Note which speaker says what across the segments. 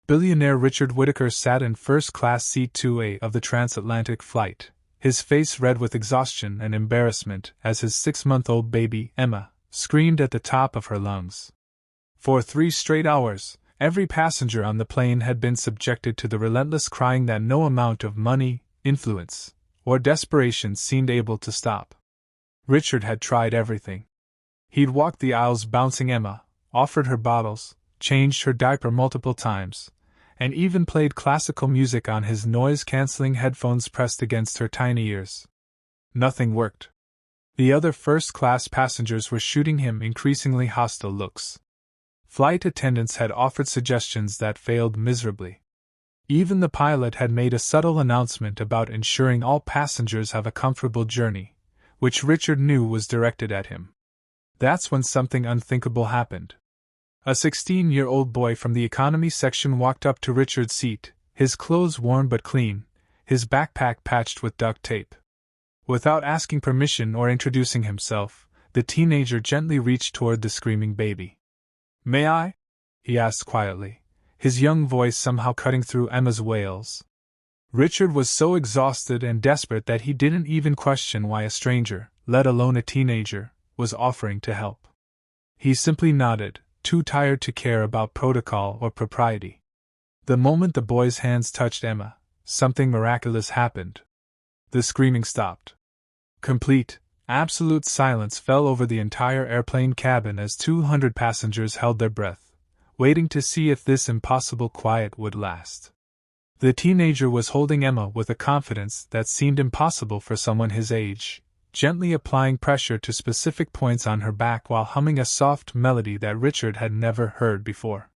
Speaker 1: Billionaire Richard Whittaker sat in first-class seat 2A of the transatlantic flight, his face red with exhaustion and embarrassment as his 6-month-old baby, Emma, screamed at the top of her lungs. For 3 straight hours, every passenger on the plane had been subjected to the relentless crying that no amount of money, influence, or desperation seemed able to stop. Richard had tried everything. He'd walked the aisles bouncing Emma, offered her bottles, changed her diaper multiple times, and even played classical music on his noise-canceling headphones pressed against her tiny ears. Nothing worked. The other first-class passengers were shooting him increasingly hostile looks. Flight attendants had offered suggestions that failed miserably. Even the pilot had made a subtle announcement about ensuring all passengers have a comfortable journey, which Richard knew was directed at him. That's when something unthinkable happened. A 16-year-old boy from the economy section walked up to Richard's seat, his clothes worn but clean, his backpack patched with duct tape. Without asking permission or introducing himself, the teenager gently reached toward the screaming baby. "May I?" he asked quietly, his young voice somehow cutting through Emma's wails. Richard was so exhausted and desperate that he didn't even question why a stranger, let alone a teenager, was offering to help. He simply nodded, too tired to care about protocol or propriety. The moment the boy's hands touched Emma, something miraculous happened. The screaming stopped. Complete, absolute silence fell over the entire airplane cabin as 200 passengers held their breath, waiting to see if this impossible quiet would last. The teenager was holding Emma with a confidence that seemed impossible for someone his age, gently applying pressure to specific points on her back while humming a soft melody that Richard had never heard before.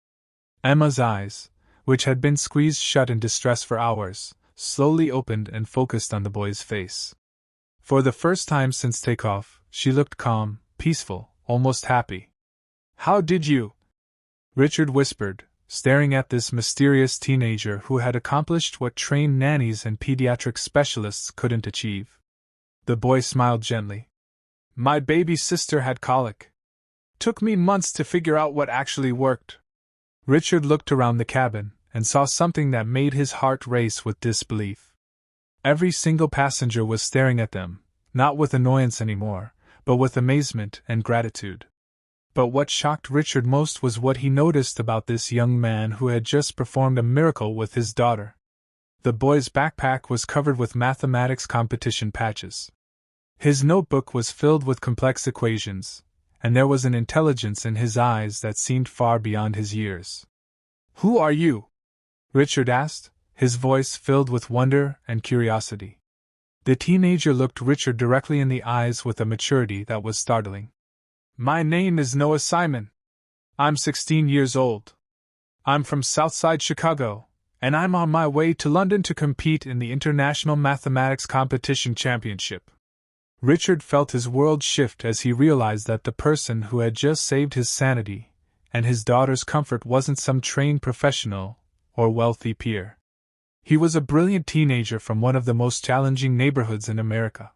Speaker 1: Emma's eyes, which had been squeezed shut in distress for hours, slowly opened and focused on the boy's face. For the first time since takeoff, she looked calm, peaceful, almost happy. "How did you?" Richard whispered, staring at this mysterious teenager who had accomplished what trained nannies and pediatric specialists couldn't achieve. The boy smiled gently. "My baby sister had colic. Took me months to figure out what actually worked." Richard looked around the cabin and saw something that made his heart race with disbelief. Every single passenger was staring at them, not with annoyance anymore, but with amazement and gratitude. But what shocked Richard most was what he noticed about this young man who had just performed a miracle with his daughter. The boy's backpack was covered with mathematics competition patches. His notebook was filled with complex equations, and there was an intelligence in his eyes that seemed far beyond his years. "Who are you?" Richard asked, his voice filled with wonder and curiosity. The teenager looked Richard directly in the eyes with a maturity that was startling. "My name is Noah Simon. I'm 16 years old. I'm from Southside Chicago, and I'm on my way to London to compete in the International Mathematics Competition Championship." Richard felt his world shift as he realized that the person who had just saved his sanity and his daughter's comfort wasn't some trained professional or wealthy peer. He was a brilliant teenager from one of the most challenging neighborhoods in America.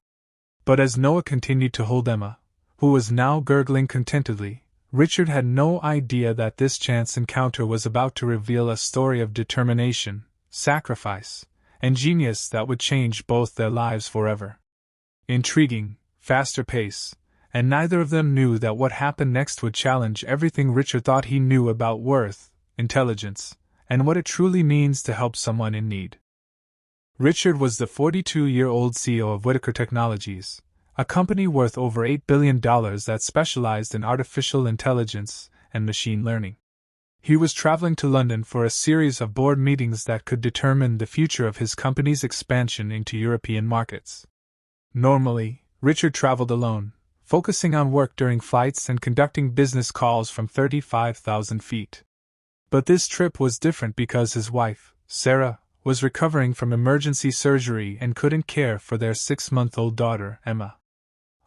Speaker 1: But as Noah continued to hold Emma, who was now gurgling contentedly, Richard had no idea that this chance encounter was about to reveal a story of determination, sacrifice, and genius that would change both their lives forever. Intriguing, faster pace, and neither of them knew that what happened next would challenge everything Richard thought he knew about worth, intelligence, and what it truly means to help someone in need. Richard was the 42-year-old CEO of Whittaker Technologies, a company worth over $8 billion that specialized in artificial intelligence and machine learning. He was traveling to London for a series of board meetings that could determine the future of his company's expansion into European markets. Normally, Richard traveled alone, focusing on work during flights and conducting business calls from 35,000 feet. But this trip was different because his wife, Sarah, was recovering from emergency surgery and couldn't care for their 6-month-old daughter, Emma.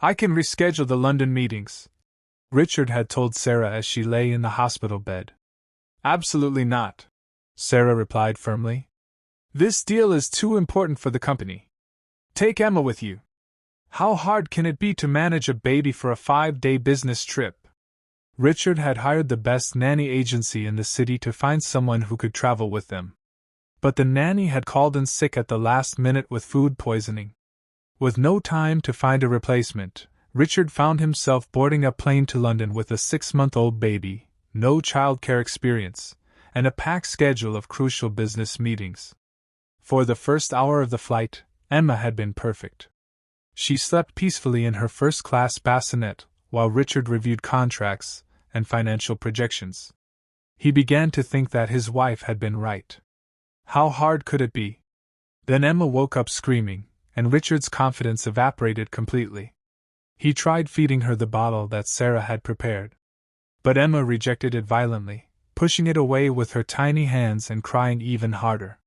Speaker 1: "I can reschedule the London meetings," Richard had told Sarah as she lay in the hospital bed. "Absolutely not," Sarah replied firmly. "This deal is too important for the company. Take Emma with you. How hard can it be to manage a baby for a 5-day business trip?" Richard had hired the best nanny agency in the city to find someone who could travel with them. But the nanny had called in sick at the last minute with food poisoning. With no time to find a replacement, Richard found himself boarding a plane to London with a 6-month-old baby, no childcare experience, and a packed schedule of crucial business meetings. For the first hour of the flight, Emma had been perfect. She slept peacefully in her first-class bassinet while Richard reviewed contracts and financial projections. He began to think that his wife had been right. How hard could it be? Then Emma woke up screaming, and Richard's confidence evaporated completely. He tried feeding her the bottle that Sarah had prepared. But Emma rejected it violently, pushing it away with her tiny hands and crying even harder.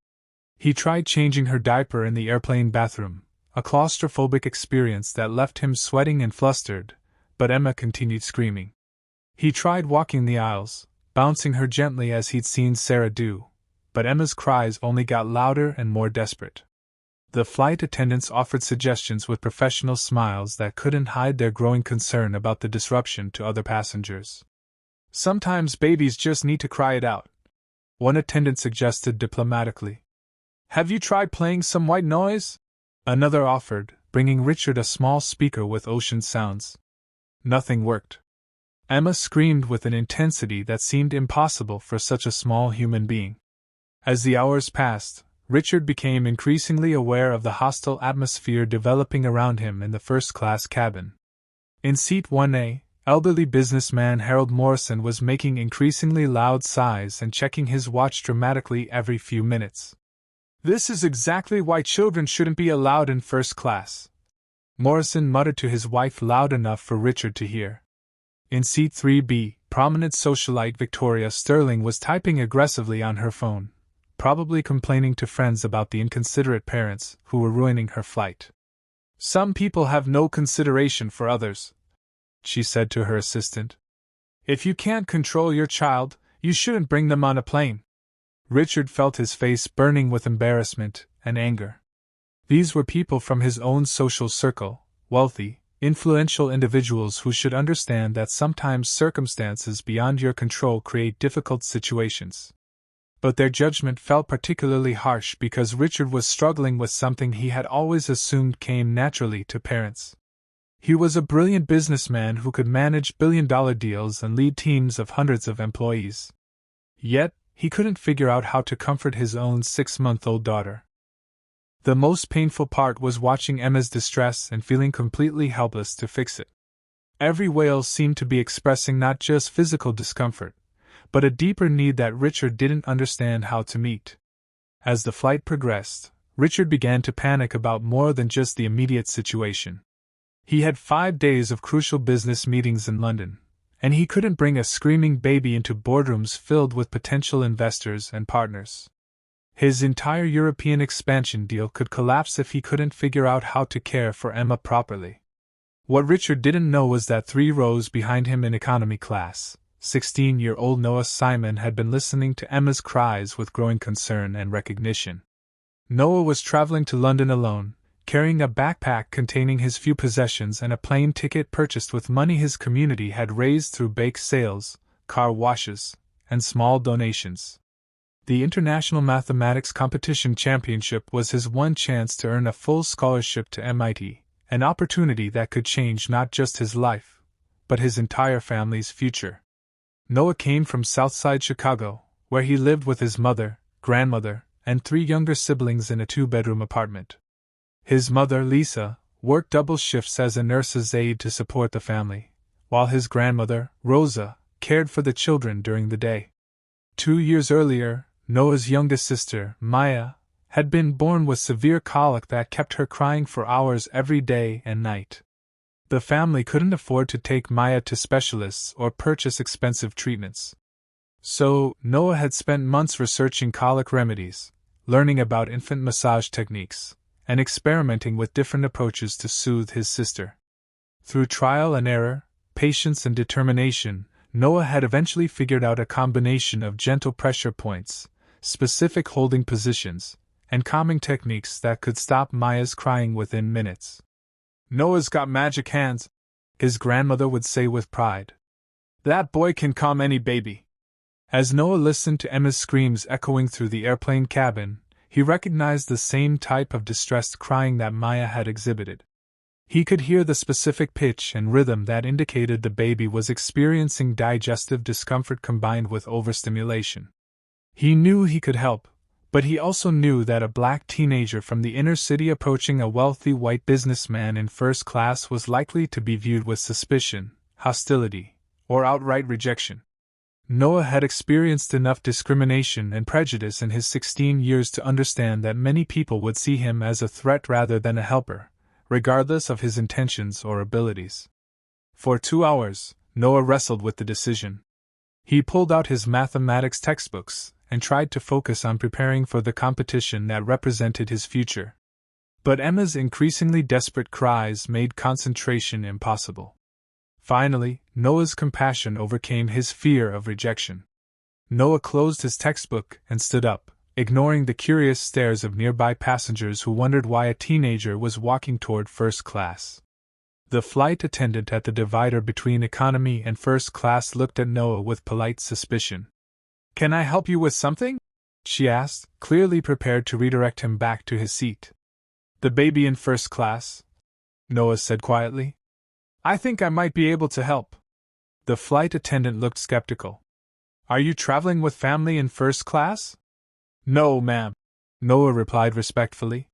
Speaker 1: He tried changing her diaper in the airplane bathroom, a claustrophobic experience that left him sweating and flustered, but Emma continued screaming. He tried walking the aisles, bouncing her gently as he'd seen Sarah do, but Emma's cries only got louder and more desperate. The flight attendants offered suggestions with professional smiles that couldn't hide their growing concern about the disruption to other passengers. "Sometimes babies just need to cry it out," one attendant suggested diplomatically. "Have you tried playing some white noise?" another offered, bringing Richard a small speaker with ocean sounds. Nothing worked. Emma screamed with an intensity that seemed impossible for such a small human being. As the hours passed, Richard became increasingly aware of the hostile atmosphere developing around him in the first-class cabin. In seat 1A, elderly businessman Harold Morrison was making increasingly loud sighs and checking his watch dramatically every few minutes. "This is exactly why children shouldn't be allowed in first class," Morrison muttered to his wife loud enough for Richard to hear. In seat 3B, prominent socialite Victoria Sterling was typing aggressively on her phone, probably complaining to friends about the inconsiderate parents who were ruining her flight. "Some people have no consideration for others," she said to her assistant. "If you can't control your child, you shouldn't bring them on a plane." Richard felt his face burning with embarrassment and anger. These were people from his own social circle, wealthy, influential individuals who should understand that sometimes circumstances beyond your control create difficult situations. But their judgment felt particularly harsh because Richard was struggling with something he had always assumed came naturally to parents. He was a brilliant businessman who could manage billion-dollar deals and lead teams of hundreds of employees. Yet, he couldn't figure out how to comfort his own 6-month-old daughter. The most painful part was watching Emma's distress and feeling completely helpless to fix it. Every wail seemed to be expressing not just physical discomfort, but a deeper need that Richard didn't understand how to meet. As the flight progressed, Richard began to panic about more than just the immediate situation. He had 5 days of crucial business meetings in London, and he couldn't bring a screaming baby into boardrooms filled with potential investors and partners. His entire European expansion deal could collapse if he couldn't figure out how to care for Emma properly. What Richard didn't know was that 3 rows behind him in economy class, 16-year-old Noah Simon had been listening to Emma's cries with growing concern and recognition. Noah was traveling to London alone, carrying a backpack containing his few possessions and a plane ticket purchased with money his community had raised through bake sales, car washes, and small donations. The International Mathematics Competition Championship was his one chance to earn a full scholarship to MIT, an opportunity that could change not just his life, but his entire family's future. Noah came from Southside Chicago, where he lived with his mother, grandmother, and 3 younger siblings in a 2-bedroom apartment. His mother, Lisa, worked double shifts as a nurse's aide to support the family, while his grandmother, Rosa, cared for the children during the day. 2 years earlier, Noah's youngest sister, Maya, had been born with severe colic that kept her crying for hours every day and night. The family couldn't afford to take Maya to specialists or purchase expensive treatments. So, Noah had spent months researching colic remedies, learning about infant massage techniques, and experimenting with different approaches to soothe his sister. Through trial and error, patience and determination, Noah had eventually figured out a combination of gentle pressure points, specific holding positions, and calming techniques that could stop Maya's crying within minutes. "Noah's got magic hands," his grandmother would say with pride. That boy can calm any baby. As Noah listened to Emma's screams echoing through the airplane cabin, he recognized the same type of distressed crying that Maya had exhibited. He could hear the specific pitch and rhythm that indicated the baby was experiencing digestive discomfort combined with overstimulation. He knew he could help, but he also knew that a black teenager from the inner city approaching a wealthy white businessman in first class was likely to be viewed with suspicion, hostility, or outright rejection. Noah had experienced enough discrimination and prejudice in his 16 years to understand that many people would see him as a threat rather than a helper, regardless of his intentions or abilities. For 2 hours, Noah wrestled with the decision. He pulled out his mathematics textbooks and tried to focus on preparing for the competition that represented his future. But Emma's increasingly desperate cries made concentration impossible. Finally, Noah's compassion overcame his fear of rejection. Noah closed his textbook and stood up, ignoring the curious stares of nearby passengers who wondered why a teenager was walking toward first class. The flight attendant at the divider between economy and first class looked at Noah with polite suspicion. "Can I help you with something?" she asked, clearly prepared to redirect him back to his seat. "The baby in first class," Noah said quietly. "I think I might be able to help." The flight attendant looked skeptical. "Are you traveling with family in first class?" "No, ma'am," Noah replied respectfully.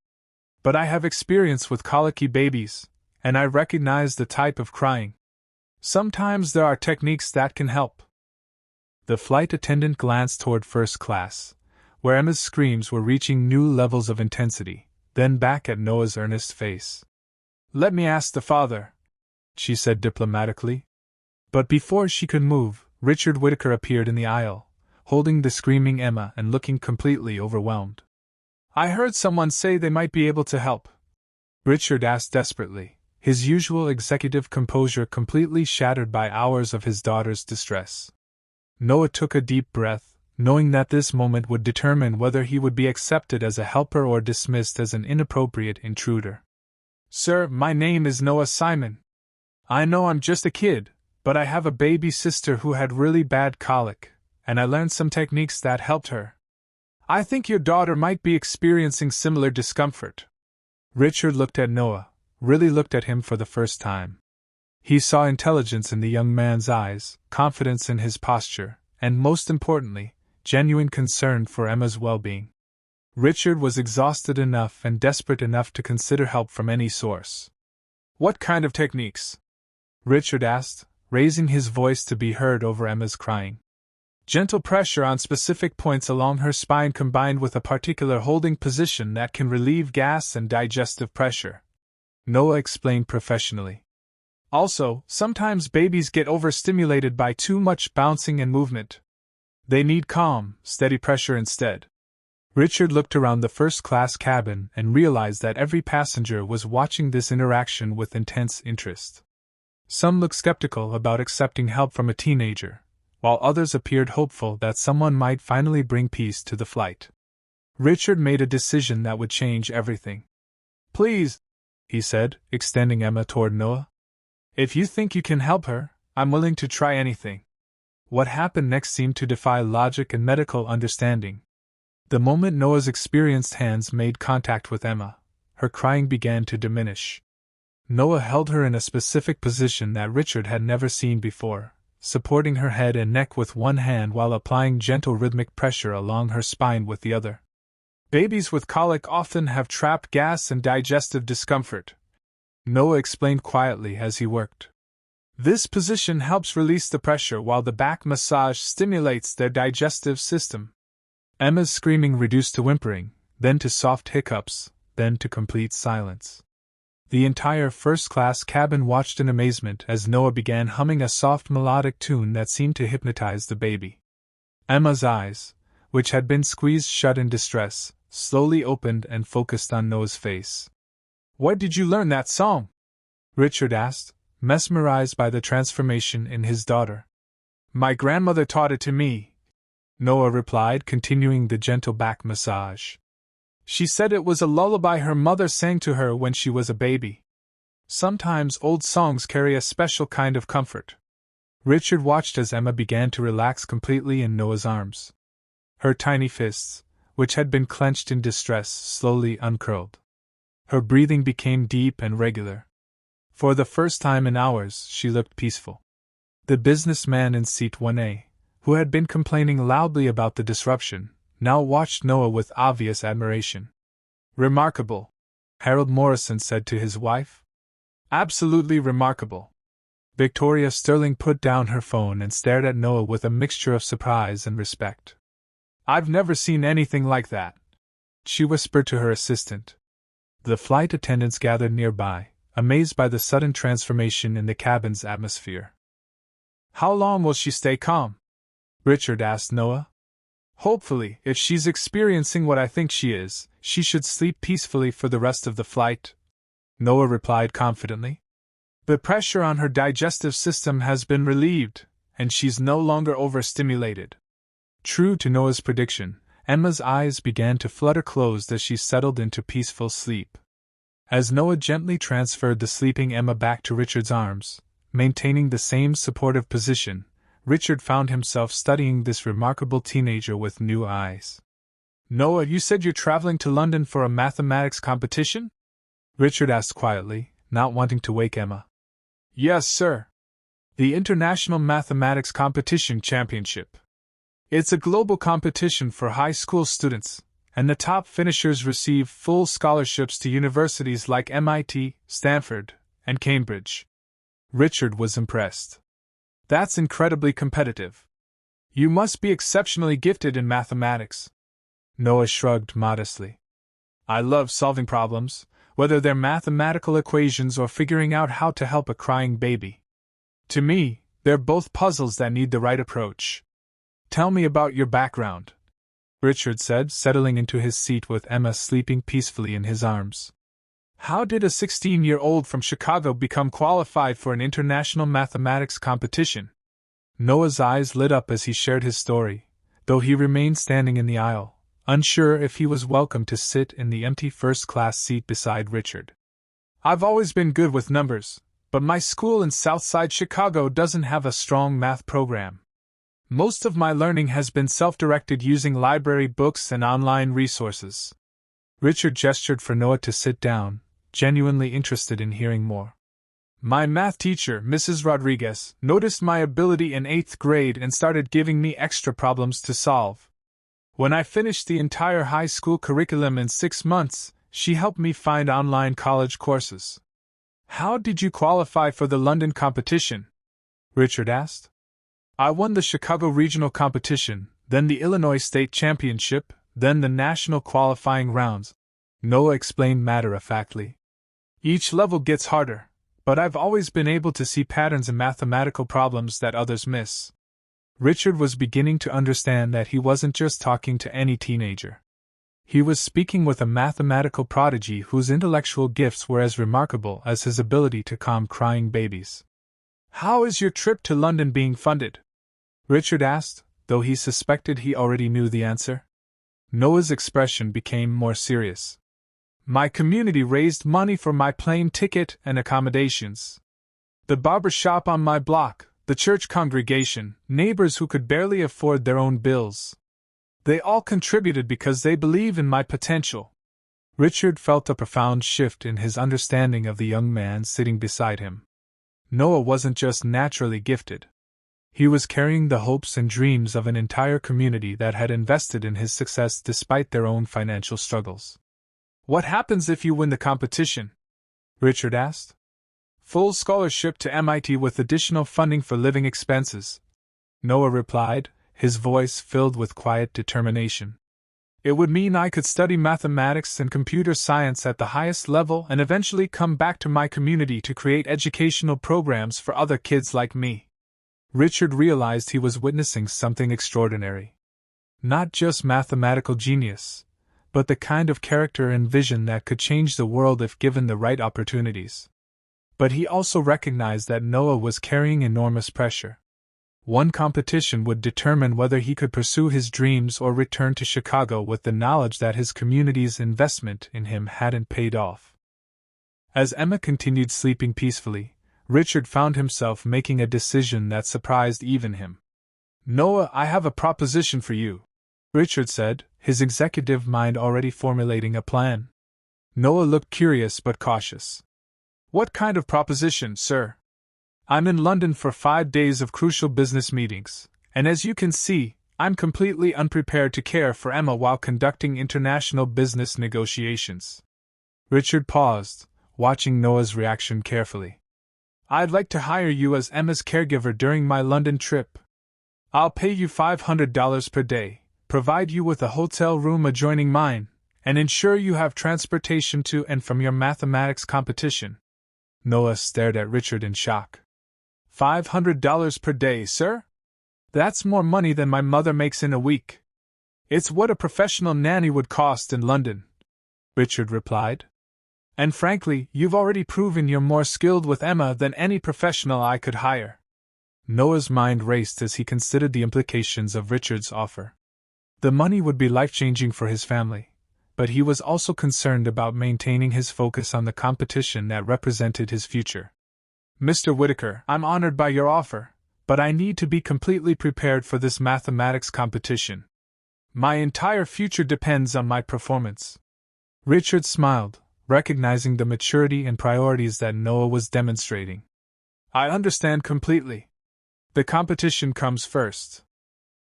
Speaker 1: "But I have experience with colicky babies, and I recognize the type of crying. Sometimes there are techniques that can help." The flight attendant glanced toward first class, where Emma's screams were reaching new levels of intensity, then back at Noah's earnest face. "Let me ask the father," she said diplomatically. But before she could move, Richard Whittaker appeared in the aisle, holding the screaming Emma and looking completely overwhelmed. "I heard someone say they might be able to help," Richard asked desperately, his usual executive composure completely shattered by hours of his daughter's distress. Noah took a deep breath, knowing that this moment would determine whether he would be accepted as a helper or dismissed as an inappropriate intruder. "Sir, my name is Noah Simon. I know I'm just a kid, but I have a baby sister who had really bad colic, and I learned some techniques that helped her. I think your daughter might be experiencing similar discomfort." Richard looked at Noah, really looked at him for the first time. He saw intelligence in the young man's eyes, confidence in his posture, and most importantly, genuine concern for Emma's well-being. Richard was exhausted enough and desperate enough to consider help from any source. "What kind of techniques?" Richard asked, raising his voice to be heard over Emma's crying. "Gentle pressure on specific points along her spine combined with a particular holding position that can relieve gas and digestive pressure," Noah explained professionally. "Also, sometimes babies get overstimulated by too much bouncing and movement. They need calm, steady pressure instead." Richard looked around the first-class cabin and realized that every passenger was watching this interaction with intense interest. Some looked skeptical about accepting help from a teenager, while others appeared hopeful that someone might finally bring peace to the flight. Richard made a decision that would change everything. "Please," he said, extending Emma toward Noah. "If you think you can help her, I'm willing to try anything." What happened next seemed to defy logic and medical understanding. The moment Noah's experienced hands made contact with Emma, her crying began to diminish. Noah held her in a specific position that Richard had never seen before, supporting her head and neck with one hand while applying gentle rhythmic pressure along her spine with the other. "Babies with colic often have trapped gas and digestive discomfort," Noah explained quietly as he worked. "This position helps release the pressure while the back massage stimulates their digestive system." Emma's screaming reduced to whimpering, then to soft hiccups, then to complete silence. The entire first-class cabin watched in amazement as Noah began humming a soft melodic tune that seemed to hypnotize the baby. Emma's eyes, which had been squeezed shut in distress, slowly opened and focused on Noah's face. "Where did you learn that song?" Richard asked, mesmerized by the transformation in his daughter. "My grandmother taught it to me," Noah replied, continuing the gentle back massage. "She said it was a lullaby her mother sang to her when she was a baby. Sometimes old songs carry a special kind of comfort." Richard watched as Emma began to relax completely in Noah's arms. Her tiny fists, which had been clenched in distress, slowly uncurled. Her breathing became deep and regular. For the first time in hours, she looked peaceful. The businessman in seat 1A, who had been complaining loudly about the disruption, now watched Noah with obvious admiration. "Remarkable," Harold Morrison said to his wife. "Absolutely remarkable." Victoria Sterling put down her phone and stared at Noah with a mixture of surprise and respect. "I've never seen anything like that," she whispered to her assistant. The flight attendants gathered nearby, amazed by the sudden transformation in the cabin's atmosphere. "How long will she stay calm?" Richard asked Noah. "Hopefully, if she's experiencing what I think she is, she should sleep peacefully for the rest of the flight," Noah replied confidently. "The pressure on her digestive system has been relieved, and she's no longer overstimulated." True to Noah's prediction, Emma's eyes began to flutter closed as she settled into peaceful sleep. As Noah gently transferred the sleeping Emma back to Richard's arms, maintaining the same supportive position, Richard found himself studying this remarkable teenager with new eyes. "Noah, you said you're traveling to London for a mathematics competition?" Richard asked quietly, not wanting to wake Emma. "Yes, sir. The International Mathematics Competition Championship. It's a global competition for high school students, and the top finishers receive full scholarships to universities like MIT, Stanford, and Cambridge." Richard was impressed. "That's incredibly competitive. You must be exceptionally gifted in mathematics." Noah shrugged modestly. "I love solving problems, whether they're mathematical equations or figuring out how to help a crying baby. To me, they're both puzzles that need the right approach." "Tell me about your background," Richard said, settling into his seat with Emma sleeping peacefully in his arms. "How did a 16-year-old from Chicago become qualified for an international mathematics competition?" Noah's eyes lit up as he shared his story, though he remained standing in the aisle, unsure if he was welcome to sit in the empty first-class seat beside Richard. "I've always been good with numbers, but my school in Southside Chicago doesn't have a strong math program. Most of my learning has been self-directed using library books and online resources." Richard gestured for Noah to sit down, genuinely interested in hearing more. "My math teacher, Mrs. Rodriguez, noticed my ability in 8th grade and started giving me extra problems to solve. When I finished the entire high school curriculum in 6 months, she helped me find online college courses." "How did you qualify for the London competition?" Richard asked. "I won the Chicago regional competition, then the Illinois State Championship, then the national qualifying rounds," Noah explained matter-of-factly. "Each level gets harder, but I've always been able to see patterns in mathematical problems that others miss." Richard was beginning to understand that he wasn't just talking to any teenager. He was speaking with a mathematical prodigy whose intellectual gifts were as remarkable as his ability to calm crying babies. "How is your trip to London being funded?" Richard asked, though he suspected he already knew the answer. Noah's expression became more serious. "My community raised money for my plane ticket and accommodations. The barber shop on my block, the church congregation, neighbors who could barely afford their own bills. They all contributed because they believe in my potential." Richard felt a profound shift in his understanding of the young man sitting beside him. Noah wasn't just naturally gifted. He was carrying the hopes and dreams of an entire community that had invested in his success despite their own financial struggles. "What happens if you win the competition?" Richard asked. "Full scholarship to MIT with additional funding for living expenses," Noah replied, his voice filled with quiet determination. "It would mean I could study mathematics and computer science at the highest level and eventually come back to my community to create educational programs for other kids like me." Richard realized he was witnessing something extraordinary. Not just mathematical genius, but the kind of character and vision that could change the world if given the right opportunities. But he also recognized that Noah was carrying enormous pressure. One competition would determine whether he could pursue his dreams or return to Chicago with the knowledge that his community's investment in him hadn't paid off. As Emma continued sleeping peacefully, Richard found himself making a decision that surprised even him. "Noah, I have a proposition for you," Richard said, his executive mind already formulating a plan. Noah looked curious but cautious. "What kind of proposition, sir?" "I'm in London for 5 days of crucial business meetings, and as you can see, I'm completely unprepared to care for Emma while conducting international business negotiations." Richard paused, watching Noah's reaction carefully. "I'd like to hire you as Emma's caregiver during my London trip. I'll pay you $500 per day, provide you with a hotel room adjoining mine, and ensure you have transportation to and from your mathematics competition." Noah stared at Richard in shock. $500 per day, sir? That's more money than my mother makes in a week. It's what a professional nanny would cost in London, Richard replied. And frankly, you've already proven you're more skilled with Emma than any professional I could hire. Noah's mind raced as he considered the implications of Richard's offer. The money would be life-changing for his family, but he was also concerned about maintaining his focus on the competition that represented his future. "Mr. Whitaker, I'm honored by your offer, but I need to be completely prepared for this mathematics competition. My entire future depends on my performance." Richard smiled, recognizing the maturity and priorities that Noah was demonstrating. "I understand completely. The competition comes first.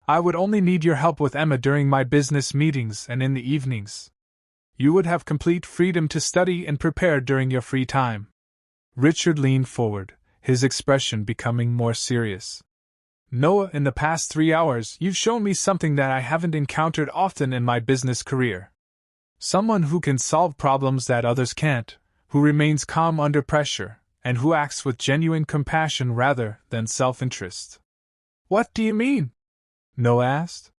Speaker 1: I would only need your help with Emma during my business meetings and in the evenings. You would have complete freedom to study and prepare during your free time." Richard leaned forward, his expression becoming more serious. "Noah, in the past 3 hours, you've shown me something that I haven't encountered often in my business career. Someone who can solve problems that others can't, who remains calm under pressure, and who acts with genuine compassion rather than self-interest." "What do you mean?" Noah asked.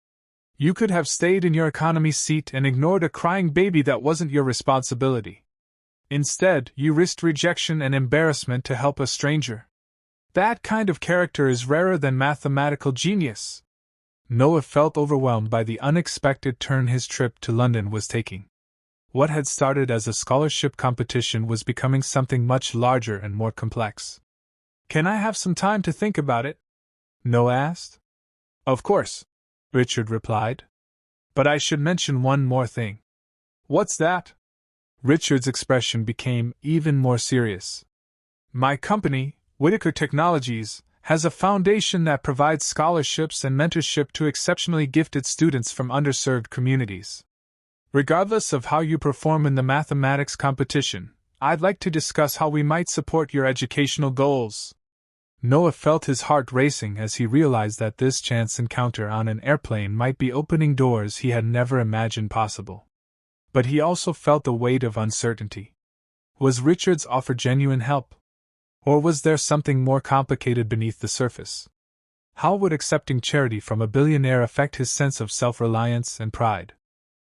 Speaker 1: "You could have stayed in your economy seat and ignored a crying baby that wasn't your responsibility. Instead, you risked rejection and embarrassment to help a stranger. That kind of character is rarer than mathematical genius." Noah felt overwhelmed by the unexpected turn his trip to London was taking. What had started as a scholarship competition was becoming something much larger and more complex. "Can I have some time to think about it?" Noah asked. "Of course," Richard replied. "But I should mention one more thing." "What's that?" Richard's expression became even more serious. "My company, Whitaker Technologies, has a foundation that provides scholarships and mentorship to exceptionally gifted students from underserved communities. Regardless of how you perform in the mathematics competition, I'd like to discuss how we might support your educational goals." Noah felt his heart racing as he realized that this chance encounter on an airplane might be opening doors he had never imagined possible. But he also felt the weight of uncertainty. Was Richard's offer genuine help? Or was there something more complicated beneath the surface? How would accepting charity from a billionaire affect his sense of self-reliance and pride?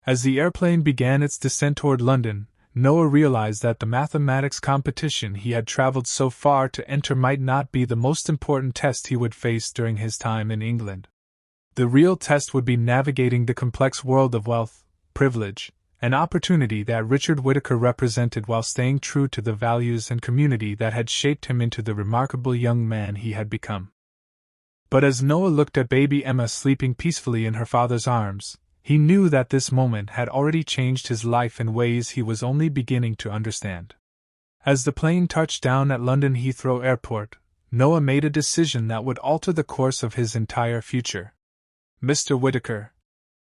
Speaker 1: As the airplane began its descent toward London, Noah realized that the mathematics competition he had traveled so far to enter might not be the most important test he would face during his time in England. The real test would be navigating the complex world of wealth, privilege, and opportunity that Richard Whitaker represented while staying true to the values and community that had shaped him into the remarkable young man he had become. But as Noah looked at baby Emma sleeping peacefully in her father's arms, he knew that this moment had already changed his life in ways he was only beginning to understand. As the plane touched down at London Heathrow Airport, Noah made a decision that would alter the course of his entire future. "Mr. Whitaker,"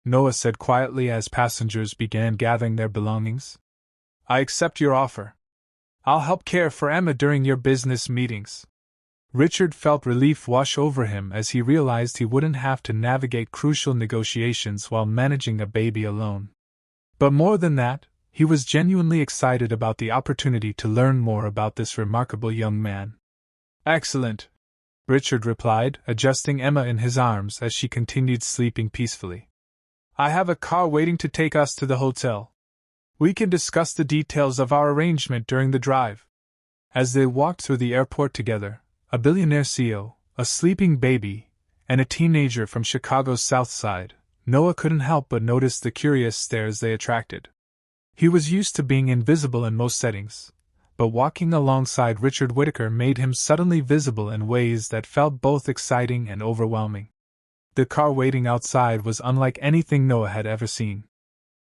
Speaker 1: Noah said quietly as passengers began gathering their belongings, "I accept your offer. I'll help care for Emma during your business meetings." Richard felt relief wash over him as he realized he wouldn't have to navigate crucial negotiations while managing a baby alone. But more than that, he was genuinely excited about the opportunity to learn more about this remarkable young man. "Excellent," Richard replied, adjusting Emma in his arms as she continued sleeping peacefully. "I have a car waiting to take us to the hotel. We can discuss the details of our arrangement during the drive." As they walked through the airport together, a billionaire CEO, a sleeping baby, and a teenager from Chicago's South Side, Noah couldn't help but notice the curious stares they attracted. He was used to being invisible in most settings, but walking alongside Richard Whittaker made him suddenly visible in ways that felt both exciting and overwhelming. The car waiting outside was unlike anything Noah had ever seen.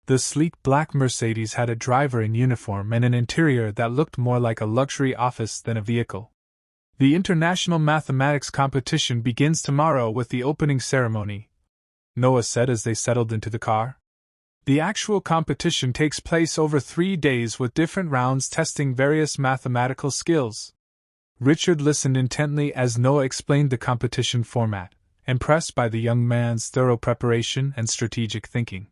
Speaker 1: The sleek black Mercedes had a driver in uniform and an interior that looked more like a luxury office than a vehicle. "The International Mathematics Competition begins tomorrow with the opening ceremony," Noah said as they settled into the car. "The actual competition takes place over 3 days with different rounds testing various mathematical skills." Richard listened intently as Noah explained the competition format, impressed by the young man's thorough preparation and strategic thinking.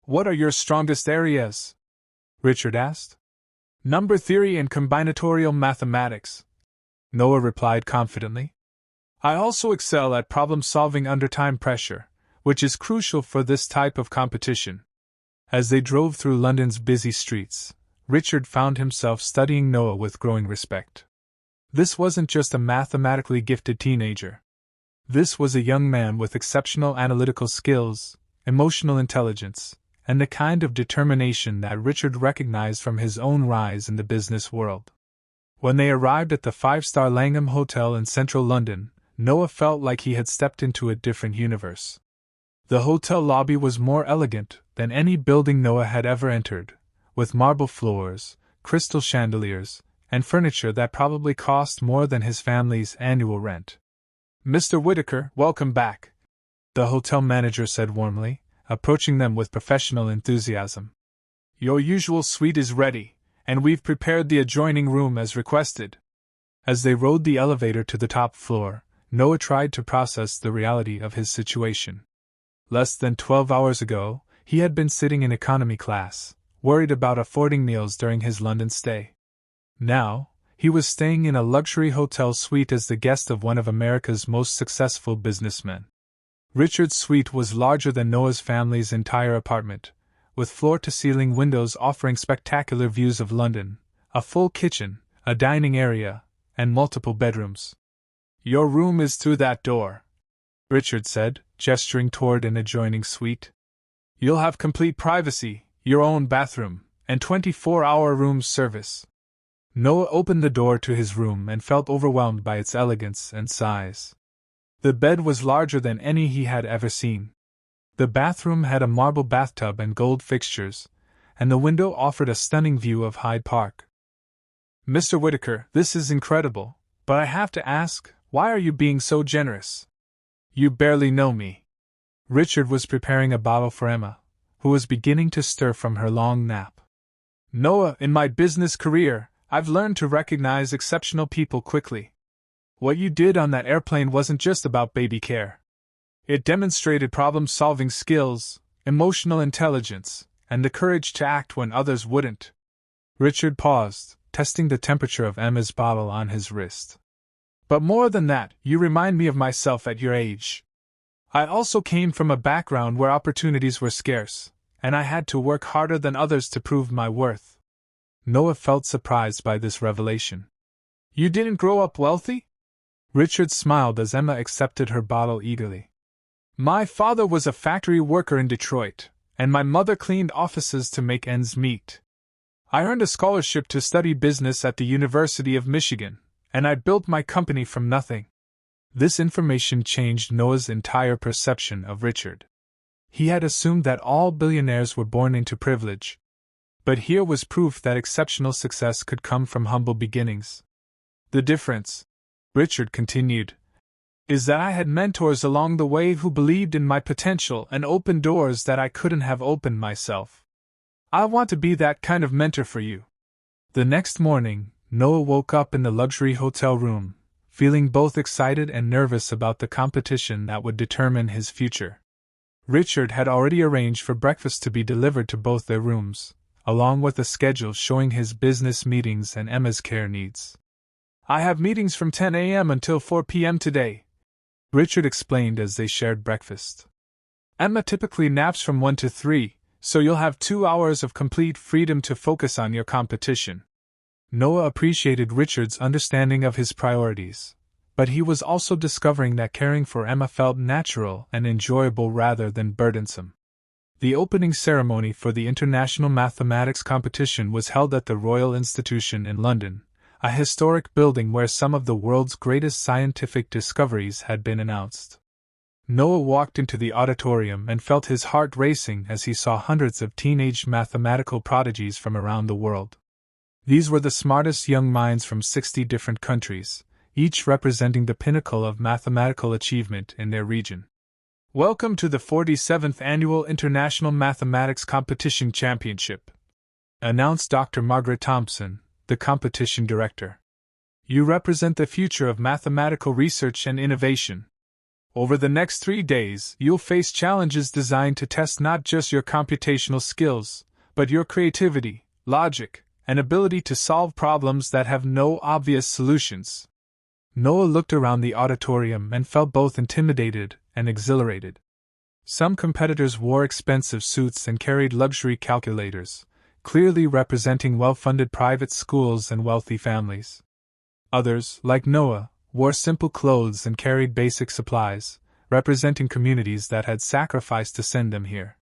Speaker 1: "What are your strongest areas?" Richard asked. "Number theory and combinatorial mathematics," Noah replied confidently. "I also excel at problem solving under time pressure, which is crucial for this type of competition." As they drove through London's busy streets, Richard found himself studying Noah with growing respect. This wasn't just a mathematically gifted teenager. This was a young man with exceptional analytical skills, emotional intelligence, and the kind of determination that Richard recognized from his own rise in the business world. When they arrived at the 5-star Langham Hotel in central London, Noah felt like he had stepped into a different universe. The hotel lobby was more elegant than any building Noah had ever entered, with marble floors, crystal chandeliers, and furniture that probably cost more than his family's annual rent. "Mr. Whittaker, welcome back," the hotel manager said warmly, approaching them with professional enthusiasm. "Your usual suite is ready, and we've prepared the adjoining room as requested." As they rode the elevator to the top floor, Noah tried to process the reality of his situation. Less than 12 hours ago, he had been sitting in economy class, worried about affording meals during his London stay. Now, he was staying in a luxury hotel suite as the guest of one of America's most successful businessmen. Richard's suite was larger than Noah's family's entire apartment, with floor-to-ceiling windows offering spectacular views of London, a full kitchen, a dining area, and multiple bedrooms. "Your room is through that door," Richard said, gesturing toward an adjoining suite. "You'll have complete privacy, your own bathroom, and 24-hour room service." Noah opened the door to his room and felt overwhelmed by its elegance and size. The bed was larger than any he had ever seen. The bathroom had a marble bathtub and gold fixtures, and the window offered a stunning view of Hyde Park. "Mr. Whittaker, this is incredible, but I have to ask, why are you being so generous? You barely know me." Richard was preparing a bottle for Emma, who was beginning to stir from her long nap. "Noah, in my business career, I've learned to recognize exceptional people quickly. What you did on that airplane wasn't just about baby care. It demonstrated problem-solving skills, emotional intelligence, and the courage to act when others wouldn't." Richard paused, testing the temperature of Emma's bottle on his wrist. "But more than that, you remind me of myself at your age. I also came from a background where opportunities were scarce, and I had to work harder than others to prove my worth." Noah felt surprised by this revelation. "You didn't grow up wealthy?" Richard smiled as Emma accepted her bottle eagerly. "My father was a factory worker in Detroit, and my mother cleaned offices to make ends meet. I earned a scholarship to study business at the University of Michigan, and I built my company from nothing." This information changed Noah's entire perception of Richard. He had assumed that all billionaires were born into privilege. But here was proof that exceptional success could come from humble beginnings. "The difference," Richard continued, "is that I had mentors along the way who believed in my potential and opened doors that I couldn't have opened myself. I want to be that kind of mentor for you." The next morning, Noah woke up in the luxury hotel room, feeling both excited and nervous about the competition that would determine his future. Richard had already arranged for breakfast to be delivered to both their rooms, along with a schedule showing his business meetings and Emma's care needs. "I have meetings from 10 a.m. until 4 p.m. today," Richard explained as they shared breakfast. "Emma typically naps from 1 to 3, so you'll have 2 hours of complete freedom to focus on your competition." Noah appreciated Richard's understanding of his priorities, but he was also discovering that caring for Emma felt natural and enjoyable rather than burdensome. The opening ceremony for the International Mathematics Competition was held at the Royal Institution in London, a historic building where some of the world's greatest scientific discoveries had been announced. Noah walked into the auditorium and felt his heart racing as he saw hundreds of teenage mathematical prodigies from around the world. These were the smartest young minds from 60 different countries, each representing the pinnacle of mathematical achievement in their region. Welcome to the 47th Annual International Mathematics Competition Championship, announced Dr. Margaret Thompson, the competition director. You represent the future of mathematical research and innovation. Over the next 3 days, you'll face challenges designed to test not just your computational skills, but your creativity, logic, and ability to solve problems that have no obvious solutions. Noah looked around the auditorium and felt both intimidated and exhilarated. Some competitors wore expensive suits and carried luxury calculators, clearly representing well-funded private schools and wealthy families. Others, like Noah, wore simple clothes and carried basic supplies, representing communities that had sacrificed to send them here.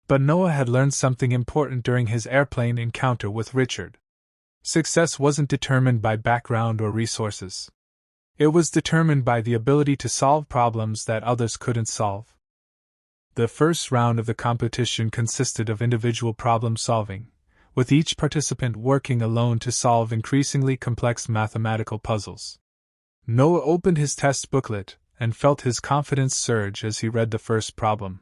Speaker 1: But Noah had learned something important during his airplane encounter with Richard. Success wasn't determined by background or resources. It was determined by the ability to solve problems that others couldn't solve. The first round of the competition consisted of individual problem solving, with each participant working alone to solve increasingly complex mathematical puzzles. Noah opened his test booklet and felt his confidence surge as he read the first problem.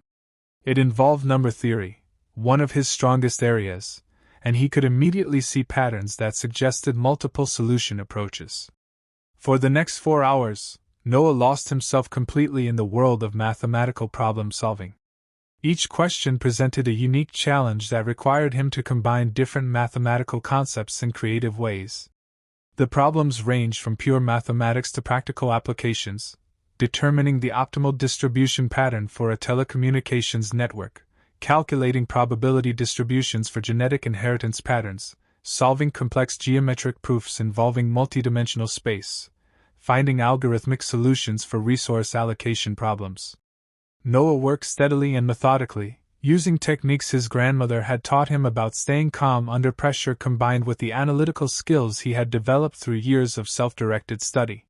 Speaker 1: It involved number theory, one of his strongest areas, and he could immediately see patterns that suggested multiple solution approaches. For the next 4 hours, Noah lost himself completely in the world of mathematical problem solving. Each question presented a unique challenge that required him to combine different mathematical concepts in creative ways. The problems ranged from pure mathematics to practical applications, determining the optimal distribution pattern for a telecommunications network, calculating probability distributions for genetic inheritance patterns, solving complex geometric proofs involving multidimensional space, finding algorithmic solutions for resource allocation problems. Noah worked steadily and methodically, using techniques his grandmother had taught him about staying calm under pressure combined with the analytical skills he had developed through years of self-directed study.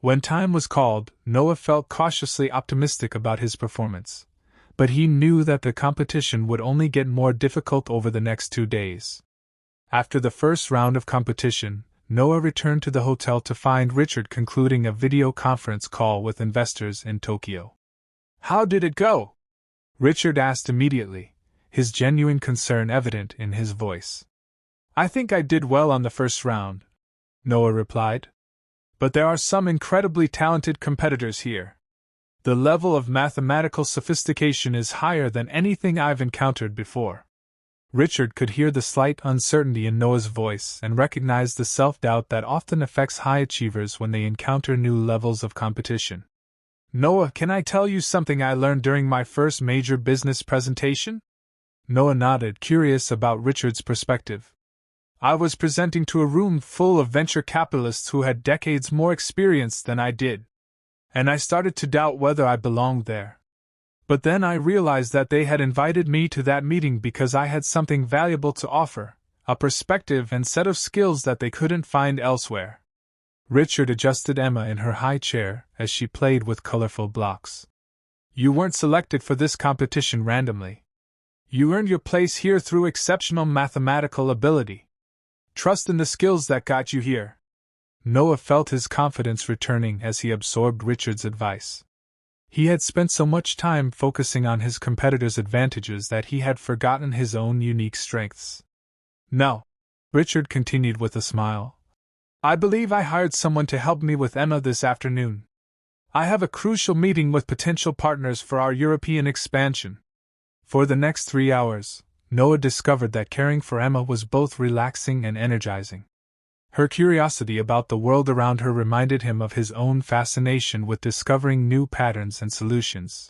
Speaker 1: When time was called, Noah felt cautiously optimistic about his performance, but he knew that the competition would only get more difficult over the next 2 days. After the first round of competition, Noah returned to the hotel to find Richard concluding a video conference call with investors in Tokyo. "How did it go?" Richard asked immediately, his genuine concern evident in his voice. "I think I did well on the first round," Noah replied. "But there are some incredibly talented competitors here. The level of mathematical sophistication is higher than anything I've encountered before." Richard could hear the slight uncertainty in Noah's voice and recognized the self-doubt that often affects high achievers when they encounter new levels of competition. "Noah, can I tell you something I learned during my first major business presentation?" Noah nodded, curious about Richard's perspective. "I was presenting to a room full of venture capitalists who had decades more experience than I did, and I started to doubt whether I belonged there. But then I realized that they had invited me to that meeting because I had something valuable to offer, a perspective and set of skills that they couldn't find elsewhere." Richard adjusted Emma in her high chair as she played with colorful blocks. "You weren't selected for this competition randomly. You earned your place here through exceptional mathematical ability. Trust in the skills that got you here." Noah felt his confidence returning as he absorbed Richard's advice. He had spent so much time focusing on his competitors' advantages that he had forgotten his own unique strengths. "No," Richard continued with a smile. "I believe I hired someone to help me with Emma this afternoon. I have a crucial meeting with potential partners for our European expansion." For the next 3 hours, Noah discovered that caring for Emma was both relaxing and energizing. Her curiosity about the world around her reminded him of his own fascination with discovering new patterns and solutions.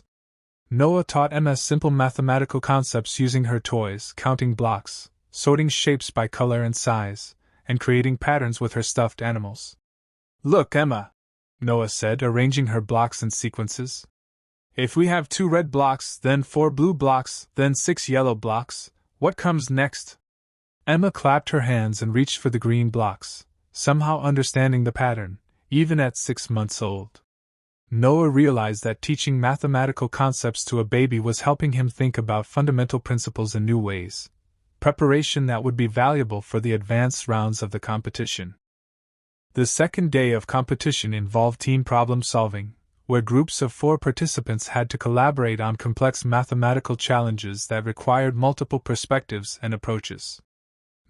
Speaker 1: Noah taught Emma simple mathematical concepts using her toys, counting blocks, sorting shapes by color and size, and creating patterns with her stuffed animals. "Look, Emma," Noah said, arranging her blocks in sequences. If we have 2 red blocks, then 4 blue blocks, then 6 yellow blocks, what comes next? Emma clapped her hands and reached for the green blocks, somehow understanding the pattern, even at 6 months old. Noah realized that teaching mathematical concepts to a baby was helping him think about fundamental principles in new ways, preparation that would be valuable for the advanced rounds of the competition. The second day of competition involved team problem solving, where groups of 4 participants had to collaborate on complex mathematical challenges that required multiple perspectives and approaches.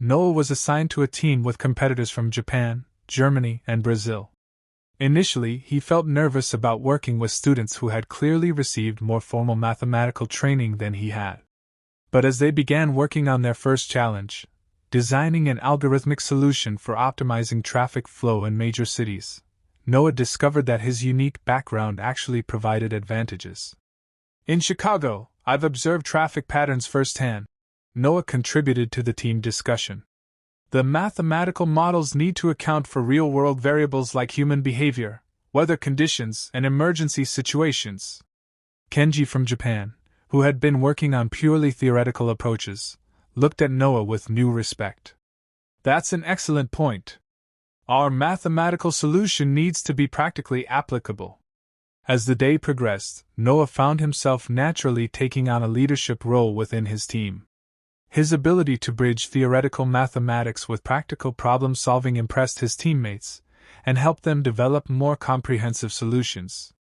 Speaker 1: Noah was assigned to a team with competitors from Japan, Germany, and Brazil. Initially, he felt nervous about working with students who had clearly received more formal mathematical training than he had. But as they began working on their first challenge, designing an algorithmic solution for optimizing traffic flow in major cities, Noah discovered that his unique background actually provided advantages. In Chicago, I've observed traffic patterns firsthand, Noah contributed to the team discussion. The mathematical models need to account for real-world variables like human behavior, weather conditions, and emergency situations. Kenji from Japan, who had been working on purely theoretical approaches, looked at Noah with new respect. That's an excellent point. Our mathematical solution needs to be practically applicable. As the day progressed, Noah found himself naturally taking on a leadership role within his team. His ability to bridge theoretical mathematics with practical problem-solving impressed his teammates, and helped them develop more comprehensive solutions.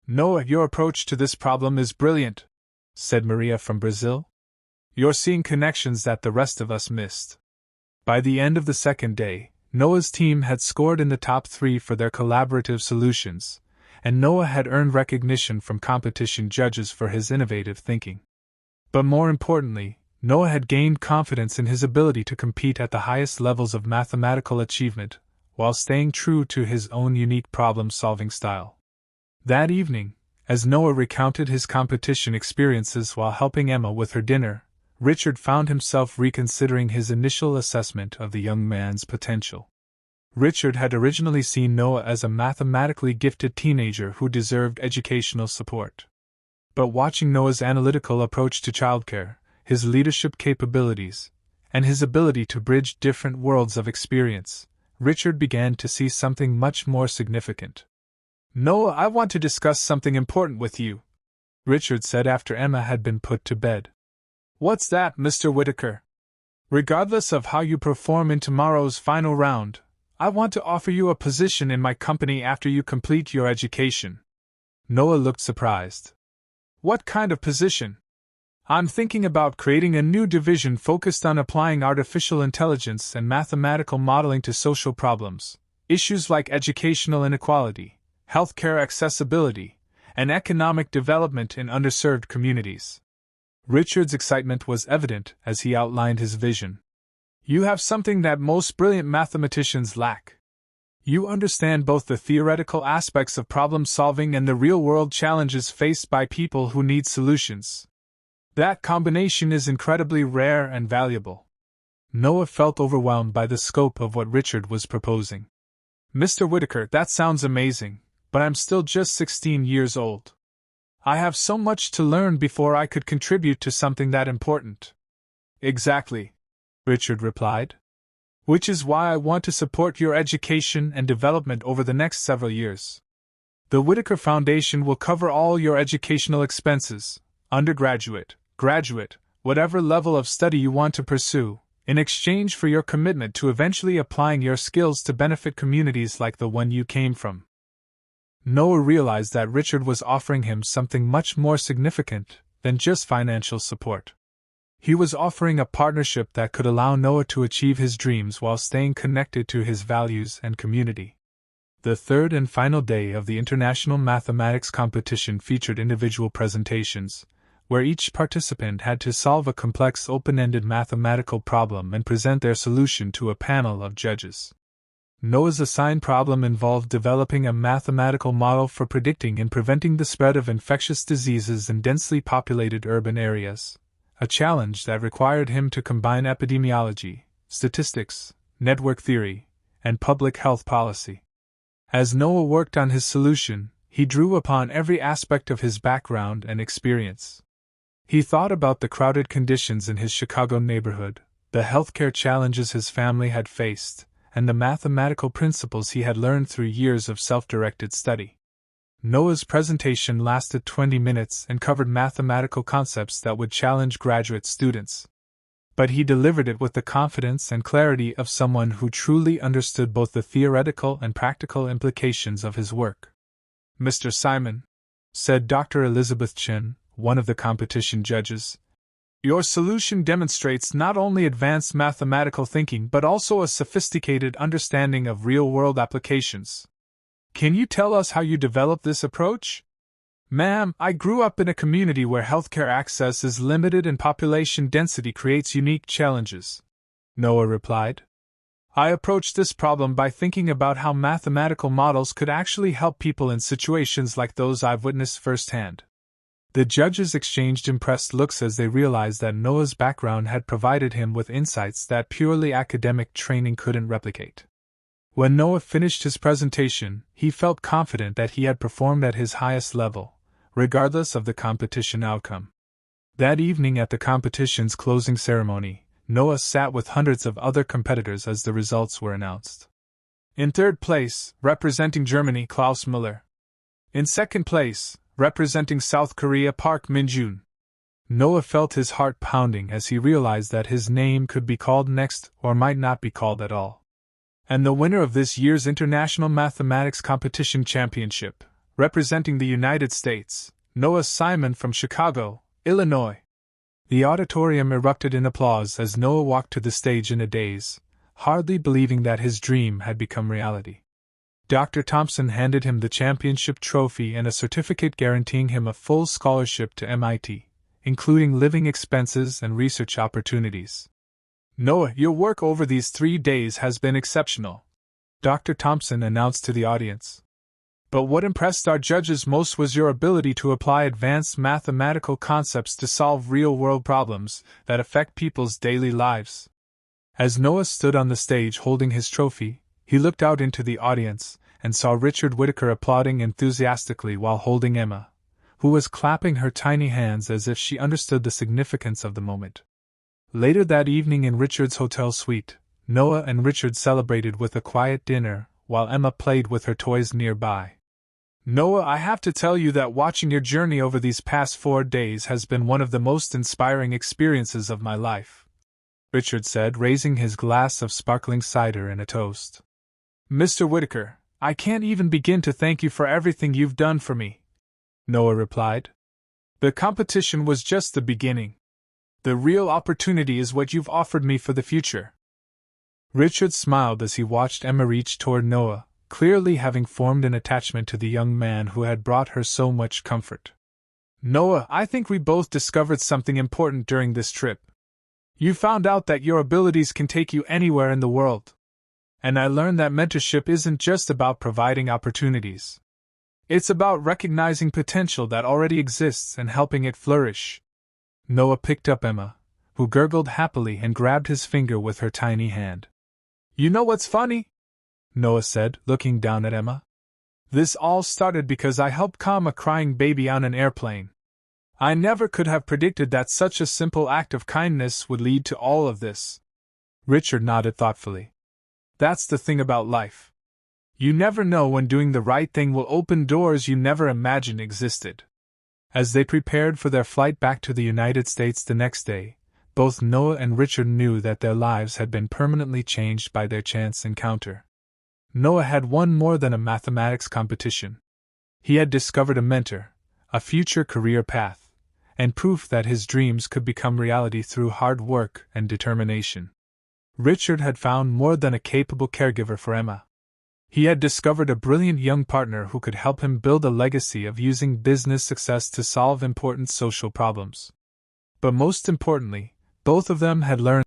Speaker 1: Noah, your approach to this problem is brilliant, said Maria from Brazil. You're seeing connections that the rest of us missed. By the end of the second day, Noah's team had scored in the top 3 for their collaborative solutions, and Noah had earned recognition from competition judges for his innovative thinking. But more importantly, Noah had gained confidence in his ability to compete at the highest levels of mathematical achievement, while staying true to his own unique problem-solving style. That evening, as Noah recounted his competition experiences while helping Emma with her dinner, Richard found himself reconsidering his initial assessment of the young man's potential. Richard had originally seen Noah as a mathematically gifted teenager who deserved educational support. But watching Noah's analytical approach to childcare, his leadership capabilities, and his ability to bridge different worlds of experience, Richard began to see something much more significant. Noah, I want to discuss something important with you, Richard said after Emma had been put to bed. What's that, Mr. Whitaker? Regardless of how you perform in tomorrow's final round, I want to offer you a position in my company after you complete your education. Noah looked surprised. What kind of position? I'm thinking about creating a new division focused on applying artificial intelligence and mathematical modeling to social problems, issues like educational inequality, healthcare accessibility, and economic development in underserved communities. Richard's excitement was evident as he outlined his vision. You have something that most brilliant mathematicians lack. You understand both the theoretical aspects of problem solving and the real-world challenges faced by people who need solutions. That combination is incredibly rare and valuable. Noah felt overwhelmed by the scope of what Richard was proposing. Mr. Whitaker, that sounds amazing, but I'm still just 16 years old. I have so much to learn before I could contribute to something that important. Exactly, Richard replied. Which is why I want to support your education and development over the next several years. The Whitaker Foundation will cover all your educational expenses, undergraduate, graduate, whatever level of study you want to pursue, in exchange for your commitment to eventually applying your skills to benefit communities like the one you came from. Noah realized that Richard was offering him something much more significant than just financial support. He was offering a partnership that could allow Noah to achieve his dreams while staying connected to his values and community. The third and final day of the International Mathematics Competition featured individual presentations, where each participant had to solve a complex open-ended mathematical problem and present their solution to a panel of judges. Noah's assigned problem involved developing a mathematical model for predicting and preventing the spread of infectious diseases in densely populated urban areas, a challenge that required him to combine epidemiology, statistics, network theory, and public health policy. As Noah worked on his solution, he drew upon every aspect of his background and experience. He thought about the crowded conditions in his Chicago neighborhood, the healthcare challenges his family had faced, and the mathematical principles he had learned through years of self-directed study. Noah's presentation lasted 20 minutes and covered mathematical concepts that would challenge graduate students. But he delivered it with the confidence and clarity of someone who truly understood both the theoretical and practical implications of his work. "Mr. Simon," said Dr. Elizabeth Chin, one of the competition judges, "your solution demonstrates not only advanced mathematical thinking but also a sophisticated understanding of real-world applications. Can you tell us how you developed this approach?" "Ma'am, I grew up in a community where healthcare access is limited and population density creates unique challenges," Noah replied. "I approached this problem by thinking about how mathematical models could actually help people in situations like those I've witnessed firsthand." The judges exchanged impressed looks as they realized that Noah's background had provided him with insights that purely academic training couldn't replicate. When Noah finished his presentation, he felt confident that he had performed at his highest level, regardless of the competition outcome. That evening at the competition's closing ceremony, Noah sat with hundreds of other competitors as the results were announced. In third place, representing Germany, Klaus Müller. In second place, representing South Korea, Park Min-jun. Noah felt his heart pounding as he realized that his name could be called next or might not be called at all. And the winner of this year's International Mathematics Competition Championship, representing the United States, Noah Simon from Chicago, Illinois. The auditorium erupted in applause as Noah walked to the stage in a daze, hardly believing that his dream had become reality. Dr. Thompson handed him the championship trophy and a certificate guaranteeing him a full scholarship to MIT, including living expenses and research opportunities. "Noah, your work over these 3 days has been exceptional," Dr. Thompson announced to the audience. "But what impressed our judges most was your ability to apply advanced mathematical concepts to solve real-world problems that affect people's daily lives." As Noah stood on the stage holding his trophy, he looked out into the audience and saw Richard Whittaker applauding enthusiastically while holding Emma, who was clapping her tiny hands as if she understood the significance of the moment. Later that evening in Richard's hotel suite, Noah and Richard celebrated with a quiet dinner while Emma played with her toys nearby. "Noah, I have to tell you that watching your journey over these past 4 days has been one of the most inspiring experiences of my life," Richard said, raising his glass of sparkling cider in a toast. "Mr. Whittaker, I can't even begin to thank you for everything you've done for me," Noah replied. "The competition was just the beginning. The real opportunity is what you've offered me for the future." Richard smiled as he watched Emma reach toward Noah, clearly having formed an attachment to the young man who had brought her so much comfort. "Noah, I think we both discovered something important during this trip. You found out that your abilities can take you anywhere in the world. And I learned that mentorship isn't just about providing opportunities. It's about recognizing potential that already exists and helping it flourish." Noah picked up Emma, who gurgled happily and grabbed his finger with her tiny hand. "You know what's funny?" Noah said, looking down at Emma. "This all started because I helped calm a crying baby on an airplane. I never could have predicted that such a simple act of kindness would lead to all of this." Richard nodded thoughtfully. "That's the thing about life. You never know when doing the right thing will open doors you never imagined existed." As they prepared for their flight back to the United States the next day, both Noah and Richard knew that their lives had been permanently changed by their chance encounter. Noah had won more than a mathematics competition. He had discovered a mentor, a future career path, and proof that his dreams could become reality through hard work and determination. Richard had found more than a capable caregiver for Emma. He had discovered a brilliant young partner who could help him build a legacy of using business success to solve important social problems. But most importantly, both of them had learned